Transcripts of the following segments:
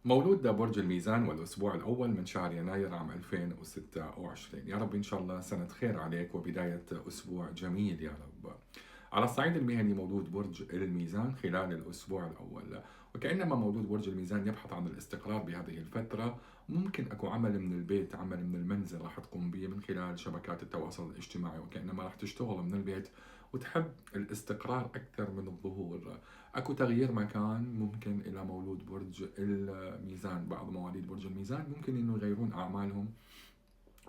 مولود برج الميزان والأسبوع الأول من شهر يناير عام 2026. يا رب إن شاء الله سنة خير عليك وبداية أسبوع جميل يا رب. على الصعيد المهني مولود برج الميزان خلال الأسبوع الأول، وكأنما مولود برج الميزان يبحث عن الاستقرار بهذه الفترة. ممكن أكو عمل من البيت، عمل من المنزل راح تقوم به من خلال شبكات التواصل الاجتماعي، وكأنما راح تشتغل من البيت وتحب الاستقرار أكثر من الظهور. اكو تغيير مكان ممكن الى مولود برج الميزان. بعض مواليد برج الميزان ممكن انه يغيرون اعمالهم،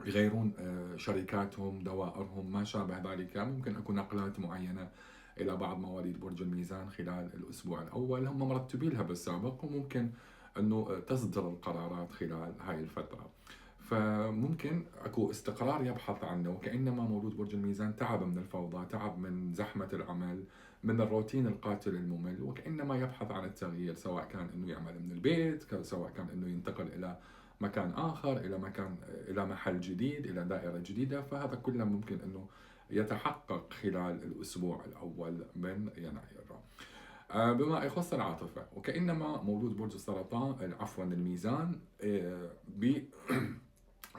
يغيرون شركاتهم، دوائرهم، ما شابه ذلك. ممكن اكو نقلات معينه الى بعض مواليد برج الميزان خلال الاسبوع الاول، هم مرتبين لها بالسابق، وممكن انه تصدر القرارات خلال هاي الفتره. فممكن اكو استقرار يبحث عنه، وكانما مولود برج الميزان تعب من الفوضى، تعب من زحمه العمل، من الروتين القاتل الممل، وكانما يبحث عن التغيير، سواء كان انه يعمل من البيت، سواء كان انه ينتقل الى مكان آخر، إلى مكان، إلى محل جديد، إلى دائرة جديدة. فهذا كله ممكن أنه يتحقق خلال الأسبوع الأول من يناير. بما يخص العاطفة، وكأنما مولود برج السرطان، عفوا الميزان،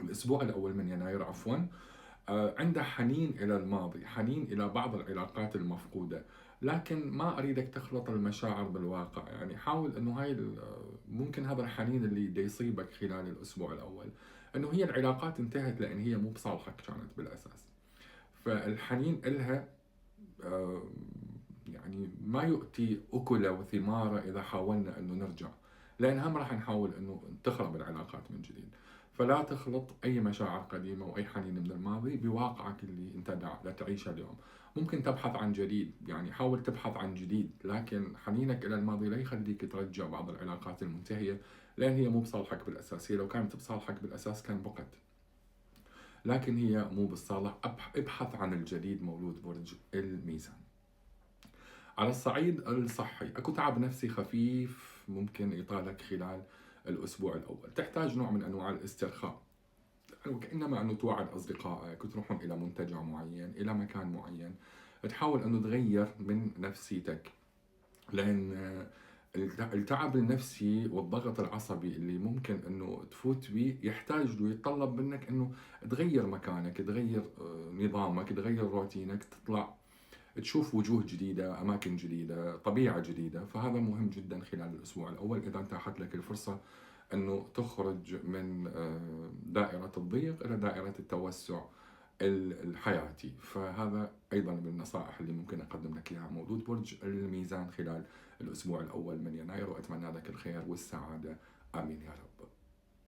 بالأسبوع الأول من يناير عفوا، عنده حنين إلى الماضي، حنين إلى بعض العلاقات المفقودة، لكن ما أريدك تخلط المشاعر بالواقع. يعني حاول أنه هاي ممكن هذا الحنين اللي دي يصيبك خلال الأسبوع الأول أنه هي العلاقات انتهت لأن هي مو بصالحك كانت بالأساس. فالحنين إلها آه، يعني ما يؤتي أكله وثماره إذا حاولنا أنه نرجع، لأن هم راح نحاول أنه تخرب العلاقات من جديد. فلا تخلط أي مشاعر قديمة وأي حنين من الماضي بواقعك اللي أنت دا تعيشه اليوم. ممكن تبحث عن جديد، يعني حاول تبحث عن جديد، لكن حنينك إلى الماضي لا يخليك ترجع بعض العلاقات المنتهية، لأن هي مو بصالحك بالأساس. هي لو كانت بصالحك بالأساس كان بقت، لكن هي مو بالصالح. ابحث عن الجديد مولود برج الميزان. على الصعيد الصحي، اكو تعب نفسي خفيف ممكن يطالك خلال الاسبوع الاول، تحتاج نوع من انواع الاسترخاء، وكانما انه توعد اصدقائك، تروحون الى منتجع معين، الى مكان معين، تحاول انه تغير من نفسيتك، لان التعب النفسي والضغط العصبي اللي ممكن انه تفوت به يحتاج ويتطلب منك انه تغير مكانك، تغير نظامك، تغير روتينك، تطلع تشوف وجوه جديدة، أماكن جديدة، طبيعة جديدة. فهذا مهم جدا خلال الأسبوع الأول إذا أتاحت لك الفرصة أنه تخرج من دائرة الضيق إلى دائرة التوسع الحياتي. فهذا أيضا من النصائح اللي ممكن أقدم لك إياها مولود برج الميزان خلال الأسبوع الأول من يناير، وأتمنى لك الخير والسعادة. آمين يا رب.